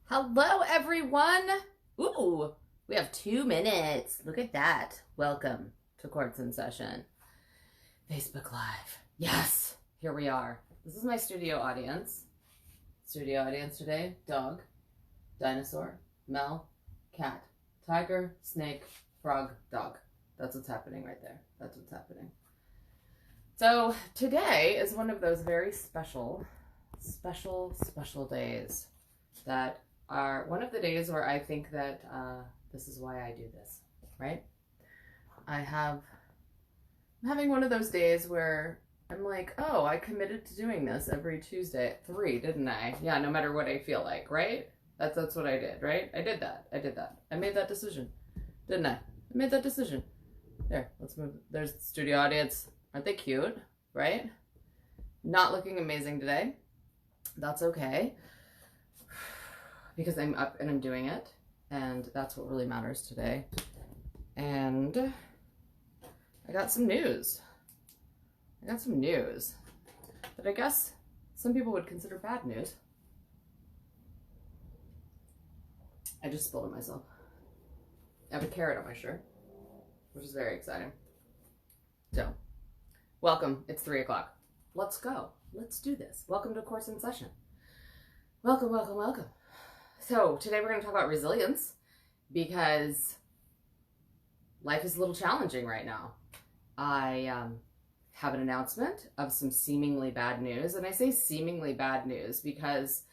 Hello, everyone. Ooh, we have 2 minutes. Look at that. Welcome to Courts in Session. Facebook Live. Yes, here we are. This is my studio audience. Studio audience today. Dog, dinosaur, Mel, cat, tiger, snake, frog, dog. That's what's happening right there. That's what's happening. So today is one of those very special days that are one of the days where I think that this is why I do this, right? I'm having one of those days where I'm like, oh, I committed to doing this every Tuesday at 3, didn't I? Yeah, no matter what I feel like, right? That's what I did, right? I did that. I made that decision, didn't I? I made that decision. There, let's move. There's the studio audience. Aren't they cute, right? Not looking amazing today. That's okay. Because I'm up and I'm doing it, and that's what really matters today. And I got some news. That I guess some people would consider bad news. I just spilled it myself. I have a carrot on my shirt, which is very exciting. So, welcome. It's 3 o'clock. Let's go. Let's do this. Welcome to Course in Session. Welcome. So today we're going to talk about resilience because life is a little challenging right now. I have an announcement of some seemingly bad news, and I say seemingly bad news because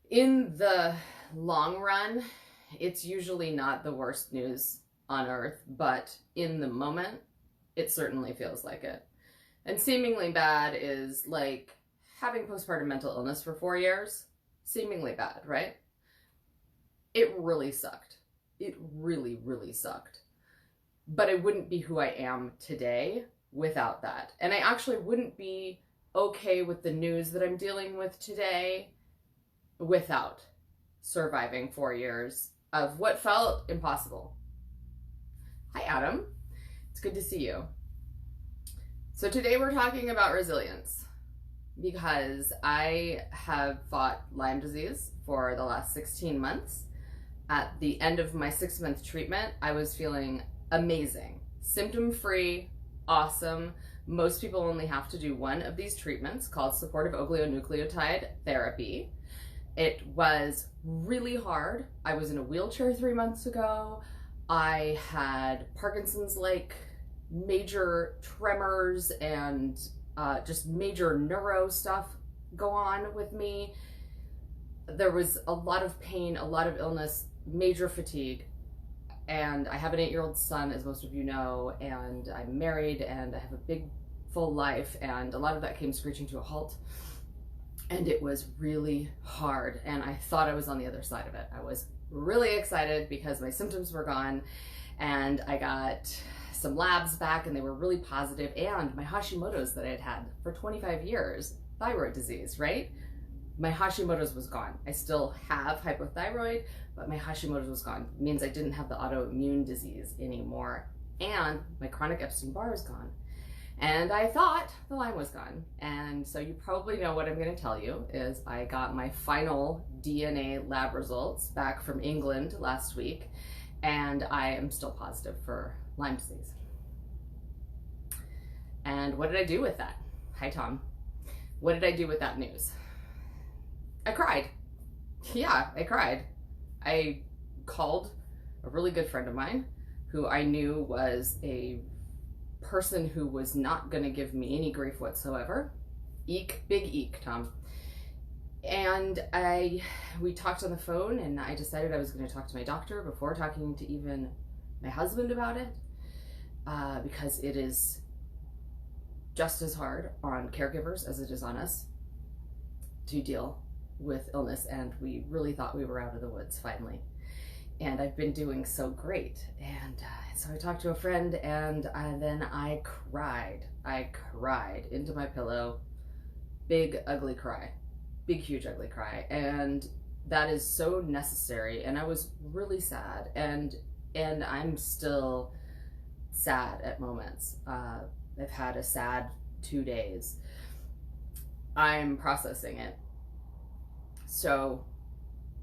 in the long run, it's usually not the worst news on earth, but in the moment, it certainly feels like it. And seemingly bad is like having postpartum mental illness for 4 years. Seemingly bad, right? It really sucked. It really sucked. But I wouldn't be who I am today without that. And I actually wouldn't be okay with the news that I'm dealing with today without surviving 4 years of what felt impossible. Hi, Adam. It's good to see you. So today we're talking about resilience because I have fought Lyme disease for the last 16 months. At the end of my 6-month treatment, I was feeling amazing, symptom-free, awesome. Most people only have to do one of these treatments called supportive oligonucleotide therapy. It was really hard. I was in a wheelchair 3 months ago. I had Parkinson's-like major tremors and just major neuro stuff go on with me. There was a lot of pain, a lot of illness, major fatigue, and I have an 8-year-old son, as most of you know, and I'm married and I have a big full life, and a lot of that came screeching to a halt, and it was really hard, and I thought I was on the other side of it. I was really excited because my symptoms were gone and I got some labs back and they were really positive, and my Hashimoto's that I had for 25 years, thyroid disease, right? My Hashimoto's was gone. I still have hypothyroid, but my Hashimoto's was gone. It means I didn't have the autoimmune disease anymore, and my chronic Epstein-Barr is gone. And I thought the Lyme was gone. And so you probably know what I'm going to tell you is I got my final DNA lab results back from England last week, and I am still positive for Lyme disease. And what did I do with that? Hi, Tom. What did I do with that news? I cried. Yeah, I cried. I called a really good friend of mine who I knew was a person who was not going to give me any grief whatsoever. Eek, big eek, Tom. And we talked on the phone, and I decided I was going to talk to my doctor before talking to even my husband about it, because it is just as hard on caregivers as it is on us to deal with illness, and we really thought we were out of the woods finally. And I've been doing so great. And so I talked to a friend, and then I cried. I cried into my pillow. Big, ugly cry. Big, huge, ugly cry. And that is so necessary. And I was really sad. And I'm still sad at moments. I've had a sad 2 days. I'm processing it. So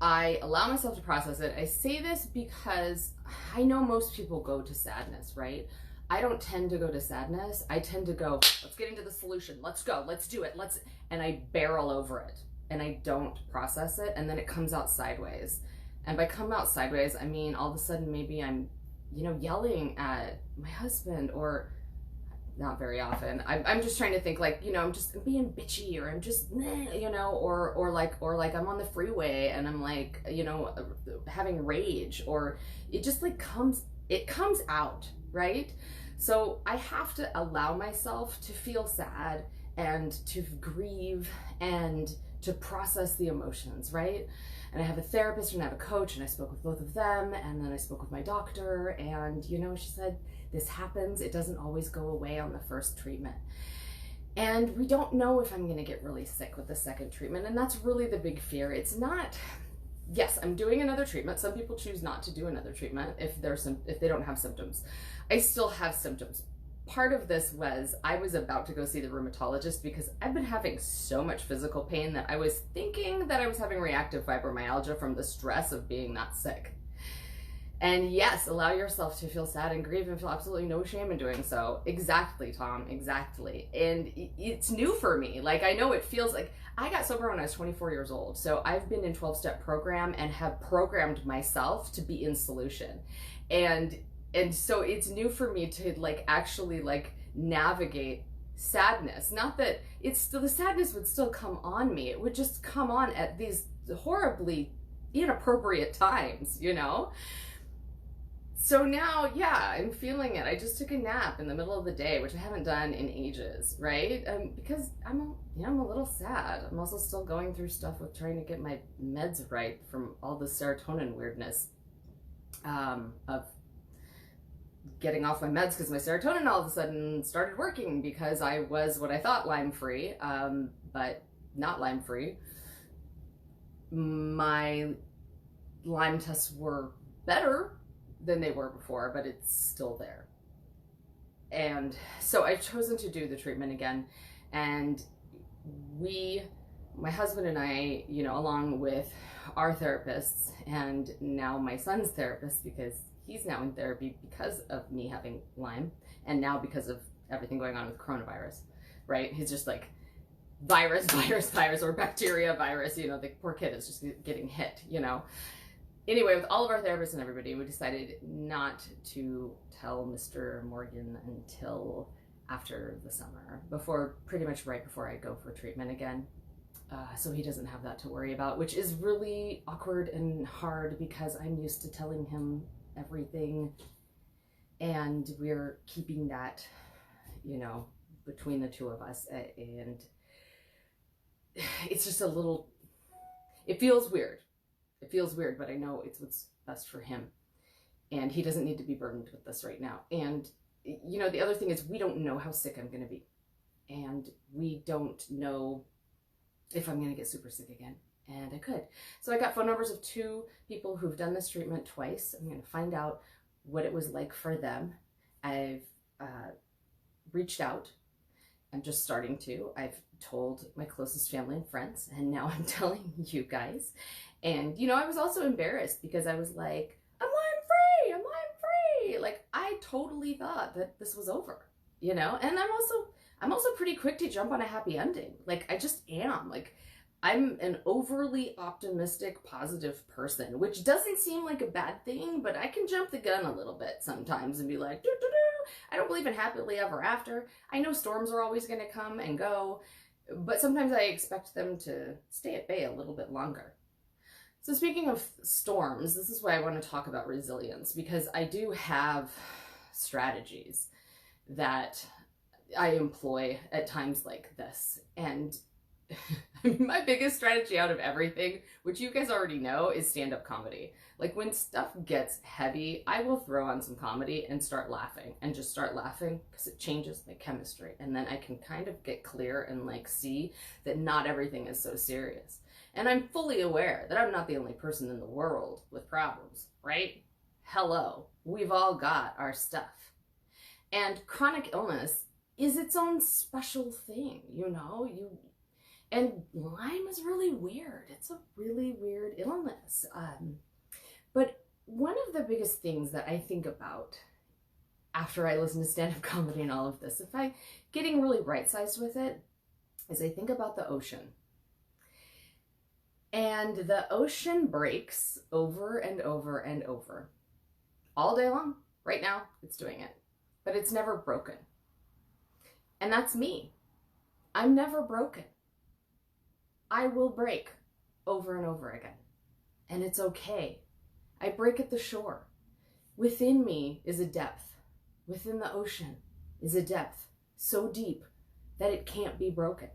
I allow myself to process it. I say this because I know most people go to sadness, right? I don't tend to go to sadness. I tend to go, let's get into the solution. Let's go. Let's do it. And I barrel over it and I don't process it. And then it comes out sideways. And by come out sideways, I mean, all of a sudden, maybe I'm, yelling at my husband, or not very often. I'm just trying to think, like, I'm just being bitchy, or I'm just, or like I'm on the freeway and I'm like, having rage, or it just like it comes out, right? So I have to allow myself to feel sad and to grieve and to process the emotions, right? And I have a therapist and I have a coach, and I spoke with both of them, and then I spoke with my doctor, and she said, this happens. It doesn't always go away on the first treatment. And we don't know if I'm going to get really sick with the second treatment. And that's really the big fear. It's not, yes, I'm doing another treatment. Some people choose not to do another treatment if they don't have symptoms. I still have symptoms. Part of this was I was about to go see the rheumatologist because I've been having so much physical pain that I was thinking that I was having reactive fibromyalgia from the stress of being not sick. And yes, allow yourself to feel sad and grieve and feel absolutely no shame in doing so. Exactly, Tom, exactly. And it's new for me. Like, I know it feels like I got sober when I was 24 years old. So I've been in 12-step program and have programmed myself to be in solution. And so it's new for me to actually navigate sadness. Not that the sadness would still come on me. It would just come on at these horribly inappropriate times, So now, yeah, I'm feeling it. I just took a nap in the middle of the day, which I haven't done in ages, right? Because I'm a little sad. I'm also still going through stuff with trying to get my meds right from all the serotonin weirdness of getting off my meds, because my serotonin all of a sudden started working because I was what I thought Lyme-free, but not Lyme-free. My Lyme tests were better than they were before, but it's still there. And so I've chosen to do the treatment again. And my husband and I, along with our therapists and now my son's therapist, because he's now in therapy because of me having Lyme, and now because of everything going on with coronavirus, right? He's just like virus, or bacteria, virus, the poor kid is just getting hit, Anyway, with all of our therapists and everybody, we decided not to tell Mr. Morgan until after the summer, pretty much right before I go for treatment again. So he doesn't have that to worry about, which is really awkward and hard because I'm used to telling him everything, and we're keeping that, between the two of us, and it's just it feels weird. It feels weird, but I know it's what's best for him, and he doesn't need to be burdened with this right now. And the other thing is, we don't know how sick I'm going to be, and we don't know if I'm going to get super sick again. And I could. So I got phone numbers of 2 people who've done this treatment twice. I'm going to find out what it was like for them. I've reached out. I'm just starting to. I've told my closest family and friends, and now I'm telling you guys. And, I was also embarrassed because I was like, I'm Lyme-free, I'm Lyme-free. Like, I totally thought that this was over, and I'm also pretty quick to jump on a happy ending. Like, I just am. Like, I'm an overly optimistic, positive person, which doesn't seem like a bad thing, but I can jump the gun a little bit sometimes and be like, I don't believe in happily ever after. I know storms are always going to come and go, but sometimes I expect them to stay at bay a little bit longer. So speaking of storms, this is why I want to talk about resilience, because I do have strategies that I employ at times like this. And my biggest strategy out of everything, which you guys already know, is stand-up comedy. Like, when stuff gets heavy, I will throw on some comedy and start laughing, and just start laughing because it changes my chemistry. And then I can kind of get clear and see that not everything is so serious. And I'm fully aware that I'm not the only person in the world with problems, right? Hello, we've all got our stuff. And chronic illness is its own special thing, And Lyme is really weird. It's a really weird illness. But one of the biggest things that I think about after I listen to stand-up comedy and all of this, if I'm getting really right-sized with it, is I think about the ocean. And the ocean breaks over and over and over. All day long. Right now, it's doing it. But it's never broken. And that's me. I'm never broken. I will break over and over again. And it's okay. I break at the shore. Within me is a depth. Within the ocean is a depth so deep that it can't be broken.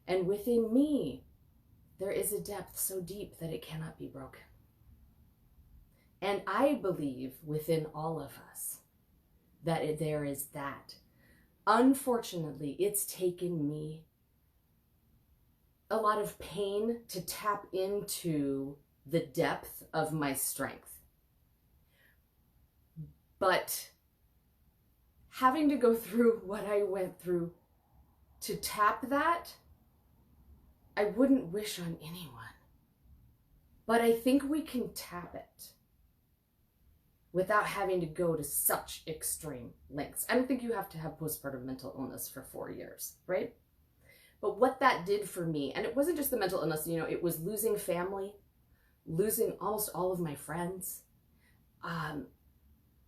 And within me, there is a depth so deep that it cannot be broken. And I believe within all of us that there is that. Unfortunately, it's taken me a lot of pain to tap into the depth of my strength. But having to go through what I went through to tap that, I wouldn't wish on anyone. But I think we can tap it without having to go to such extreme lengths. I don't think you have to have postpartum mental illness for 4 years, right? But what that did for me, and it wasn't just the mental illness, you know, it was losing family, losing almost all of my friends,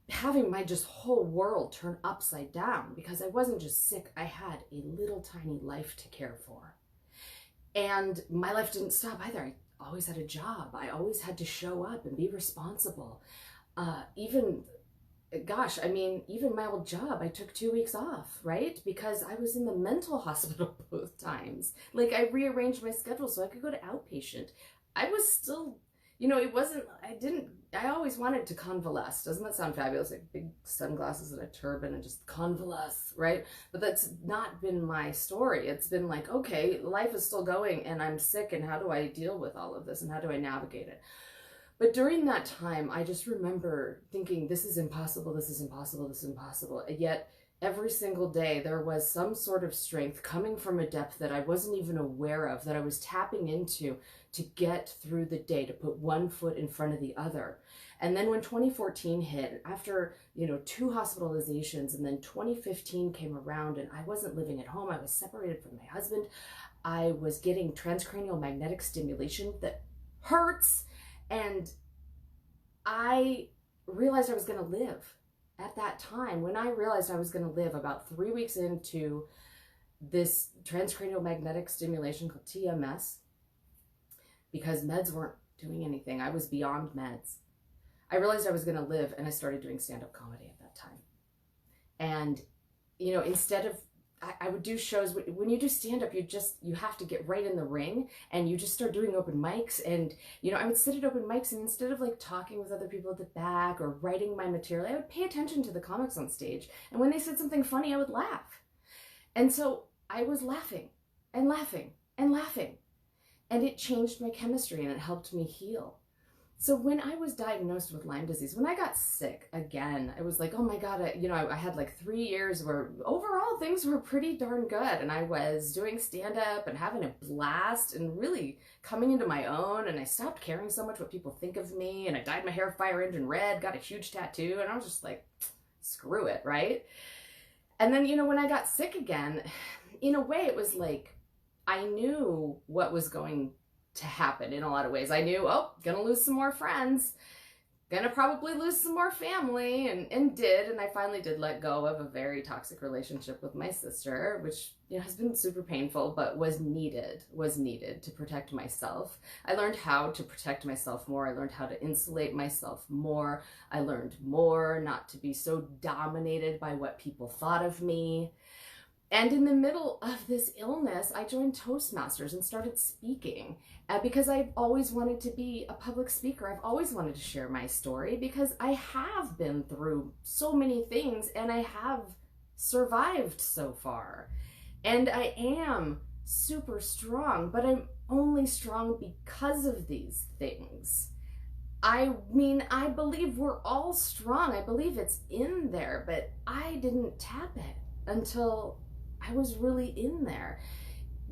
having my just whole world turn upside down because I wasn't just sick, I had a little tiny life to care for. And my life didn't stop either. I always had a job. I always had to show up and be responsible. Even my old job, I took 2 weeks off, right? Because I was in the mental hospital both times. Like, I rearranged my schedule so I could go to outpatient. I was still, you know, I always wanted to convalesce. Doesn't that sound fabulous? Like big sunglasses and a turban and just convalesce, right? But that's not been my story. It's been like, okay, life is still going and I'm sick, and how do I deal with all of this and how do I navigate it? But during that time, I just remember thinking, this is impossible, this is impossible, this is impossible. And yet, every single day, there was some sort of strength coming from a depth that I wasn't even aware of, that I was tapping into to get through the day, to put one foot in front of the other. And then when 2014 hit, after, you know, 2 hospitalizations, and then 2015 came around and I wasn't living at home, I was separated from my husband, I was getting transcranial magnetic stimulation that hurts. And I realized I was going to live at that time. When I realized I was going to live, about 3 weeks into this transcranial magnetic stimulation called TMS, because meds weren't doing anything. I was beyond meds. I realized I was going to live, and I started doing stand-up comedy at that time. And, you know, instead of, I would do shows. When you do stand-up, you have to get right in the ring, and you just start doing open mics. And, you know, I would sit at open mics, and instead of like talking with other people at the back or writing my material, I would pay attention to the comics on stage. And when they said something funny, I would laugh. And so I was laughing and laughing and laughing. And it changed my chemistry, and it helped me heal. So when I was diagnosed with Lyme disease, when I got sick again, I was like, oh my God, I had like 3 years where overall things were pretty darn good. And I was doing stand-up and having a blast and really coming into my own. And I stopped caring so much what people think of me. And I dyed my hair fire engine red, got a huge tattoo. And I was just like, screw it, right? And then, you know, when I got sick again, in a way it was like, I knew what was going to happen in a lot of ways. I knew, oh, gonna lose some more friends, gonna probably lose some more family, and did. And I finally did let go of a very toxic relationship with my sister, which, you know, has been super painful, but was needed to protect myself. I learned how to protect myself more. I learned how to insulate myself more. I learned more not to be so dominated by what people thought of me. And in the middle of this illness, I joined Toastmasters and started speaking because I've always wanted to be a public speaker. I've always wanted to share my story because I have been through so many things and I have survived so far. And I am super strong, but I'm only strong because of these things. I mean, I believe we're all strong. I believe it's in there, but I didn't tap it until I was really in there.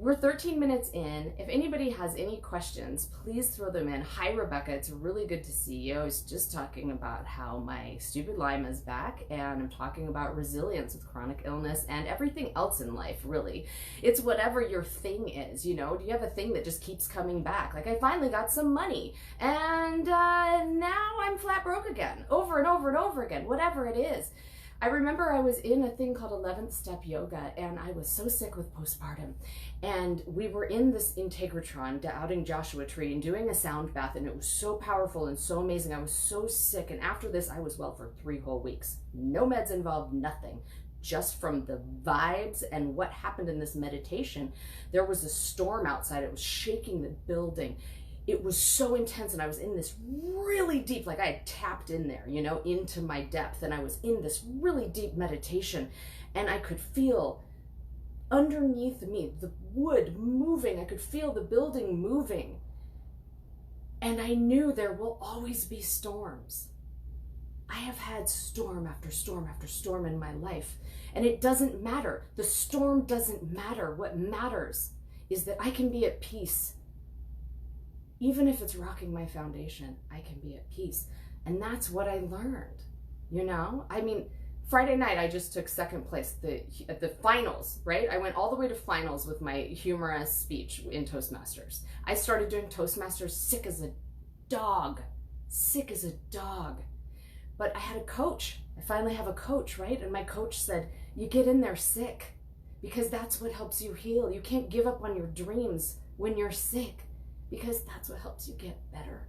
We're 13 minutes in. If anybody has any questions, please throw them in. Hi, Rebecca. It's really good to see you. I was just talking about how my stupid Lyme is back, and I'm talking about resilience with chronic illness and everything else in life, really. It's whatever your thing is, you know? Do you have a thing that just keeps coming back? Like, I finally got some money, and now I'm flat broke again, over and over and over again, whatever it is. I remember I was in a thing called 11th Step Yoga, and I was so sick with postpartum. And we were in this Integratron out in Joshua Tree and doing a sound bath, and it was so powerful and so amazing. I was so sick, and after this, I was well for 3 whole weeks. No meds involved, nothing. Just from the vibes and what happened in this meditation. There was a storm outside. It was shaking the building. It was so intense, and I was in this really deep, like I had tapped in there, you know, into my depth, and I was in this really deep meditation, and I could feel underneath me the wood moving. I could feel the building moving, and I knew there will always be storms. I have had storm after storm after storm in my life, and it doesn't matter. The storm doesn't matter. What matters is that I can be at peace. Even if it's rocking my foundation, I can be at peace. And that's what I learned, you know? I mean, Friday night, I just took second place at the finals, right? I went all the way to finals with my humorous speech in Toastmasters. I started doing Toastmasters sick as a dog, sick as a dog. But I had a coach. I finally have a coach, right? And my coach said, you get in there sick because that's what helps you heal. You can't give up on your dreams when you're sick, because that's what helps you get better.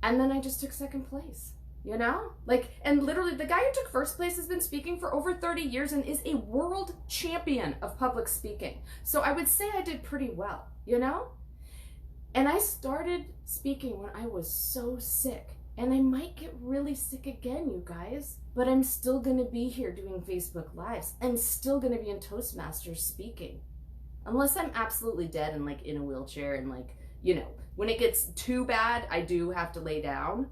And then I just took second place, you know? Like, and literally the guy who took first place has been speaking for over 30 years and is a world champion of public speaking. So I would say I did pretty well, you know? And I started speaking when I was so sick. And I might get really sick again, you guys, but I'm still gonna be here doing Facebook Lives. I'm still gonna be in Toastmasters speaking. Unless I'm absolutely dead and like in a wheelchair and like, you know, when it gets too bad, I do have to lay down.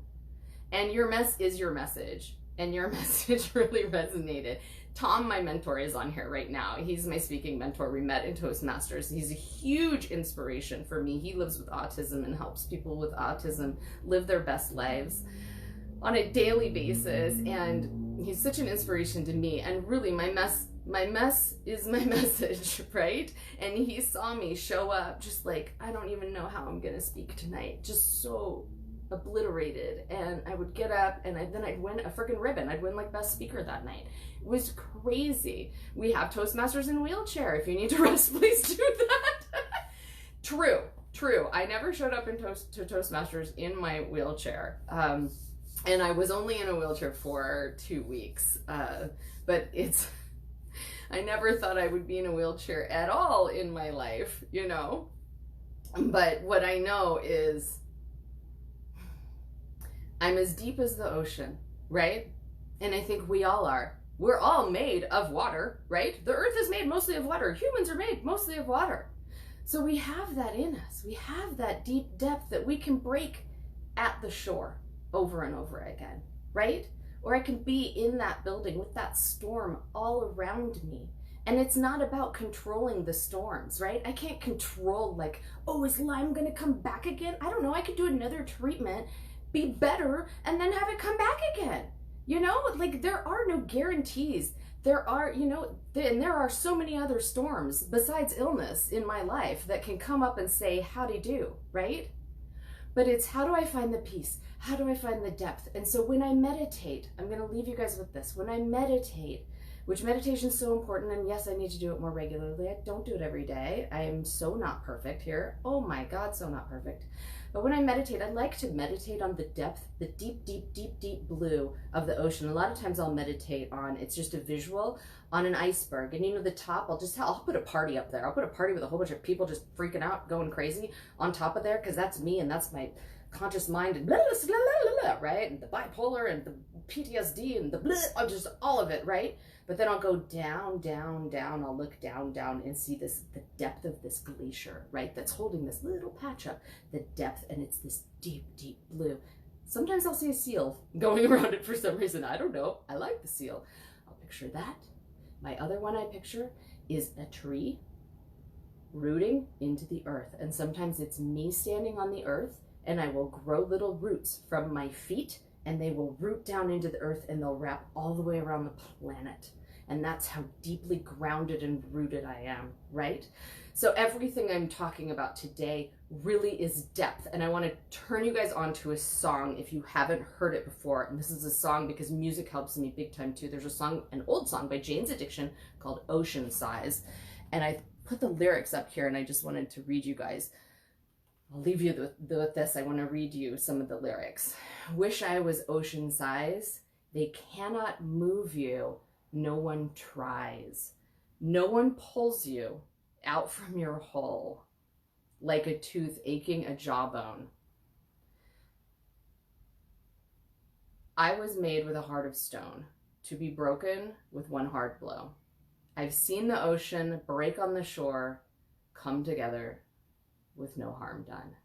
And your mess is your message. And your message really resonated. Tom, my mentor, is on here right now. He's my speaking mentor. We met in Toastmasters. He's a huge inspiration for me. He lives with autism and helps people with autism live their best lives on a daily basis. And he's such an inspiration to me. And really, my mess is my message, right? And he saw me show up just like, I don't even know how I'm gonna speak tonight, just so obliterated. And I would get up and then I'd win a freaking ribbon. I'd win like best speaker that night. It was crazy. We have Toastmasters in wheelchair. If you need to rest, please do that. True. I never showed up to Toastmasters in my wheelchair. And I was only in a wheelchair for 2 weeks. But I never thought I would be in a wheelchair at all in my life, you know? But what I know is I'm as deep as the ocean, right? And I think we all are. We're all made of water, right? The earth is made mostly of water. Humans are made mostly of water. So we have that in us. We have that deep depth that we can break at the shore over and over again, right? Or I can be in that building with that storm all around me. And it's not about controlling the storms, right? I can't control like, oh, is Lyme gonna come back again? I don't know, I could do another treatment, be better, and then have it come back again. You know, like there are no guarantees. There are, you know, and there are so many other storms besides illness in my life that can come up and say, howdy do, right? But it's how do I find the peace? How do I find the depth? And so when I meditate, I'm going to leave you guys with this. When I meditate, which meditation is so important, and yes, I need to do it more regularly. I don't do it every day. I am so not perfect here. Oh my God, so not perfect. But when I meditate, I like to meditate on the depth, the deep, deep, deep, deep blue of the ocean. A lot of times I'll meditate on, it's just a visual on an iceberg. And you know, the top, I'll put a party up there. I'll put a party with a whole bunch of people just freaking out, going crazy on top of there, because that's me and that's my conscious mind and blah, blah, blah, blah, blah, right? And the bipolar and the PTSD and the blah, just all of it, right? But then I'll go down, down, down. I'll look down, down and see the depth of this glacier, right? That's holding this little patch up, the depth, and it's this deep, deep blue. Sometimes I'll see a seal going around it for some reason. I don't know. I like the seal. I'll picture that. My other one I picture is a tree rooting into the earth. And sometimes it's me standing on the earth, and I will grow little roots from my feet, and they will root down into the earth, and they'll wrap all the way around the planet. And that's how deeply grounded and rooted I am, right? So everything I'm talking about today really is depth. And I want to turn you guys on to a song if you haven't heard it before. And this is a song because music helps me big time too. There's a song, an old song by Jane's Addiction called Ocean Size. And I put the lyrics up here, and I just wanted to read you guys. I'll leave you with this. I want to read you some of the lyrics. Wish I was ocean size. They cannot move you. No one tries. No one pulls you out from your hole like a tooth aching a jawbone. I was made with a heart of stone to be broken with one hard blow. I've seen the ocean break on the shore, come together with no harm done.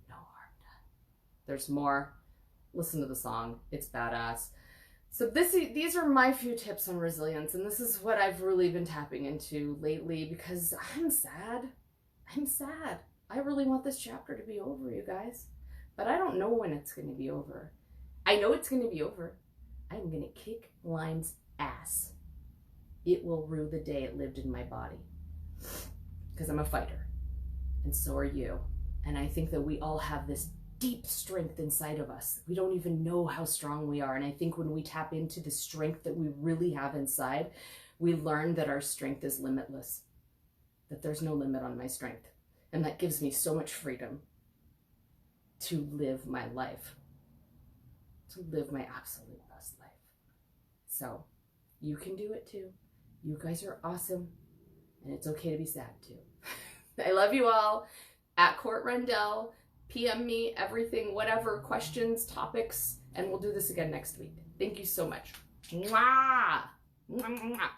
No harm done. There's more. Listen to the song. It's badass. So these are my few tips on resilience, and this is what I've really been tapping into lately because I'm sad. I'm sad. I really want this chapter to be over, you guys, but I don't know when it's going to be over. I know it's going to be over. I'm going to kick Lyme's ass. It will rue the day it lived in my body because I'm a fighter, and so are you. And I think that we all have this deep strength inside of us. We don't even know how strong we are. And I think when we tap into the strength that we really have inside, we learn that our strength is limitless, that there's no limit on my strength. And that gives me so much freedom to live my life, to live my absolute best life. So you can do it too. You guys are awesome. And it's okay to be sad too. I love you all. At Court Rendell. PM me, everything, whatever, questions, topics, and we'll do this again next week. Thank you so much. Mwah! Mwah, mwah, mwah.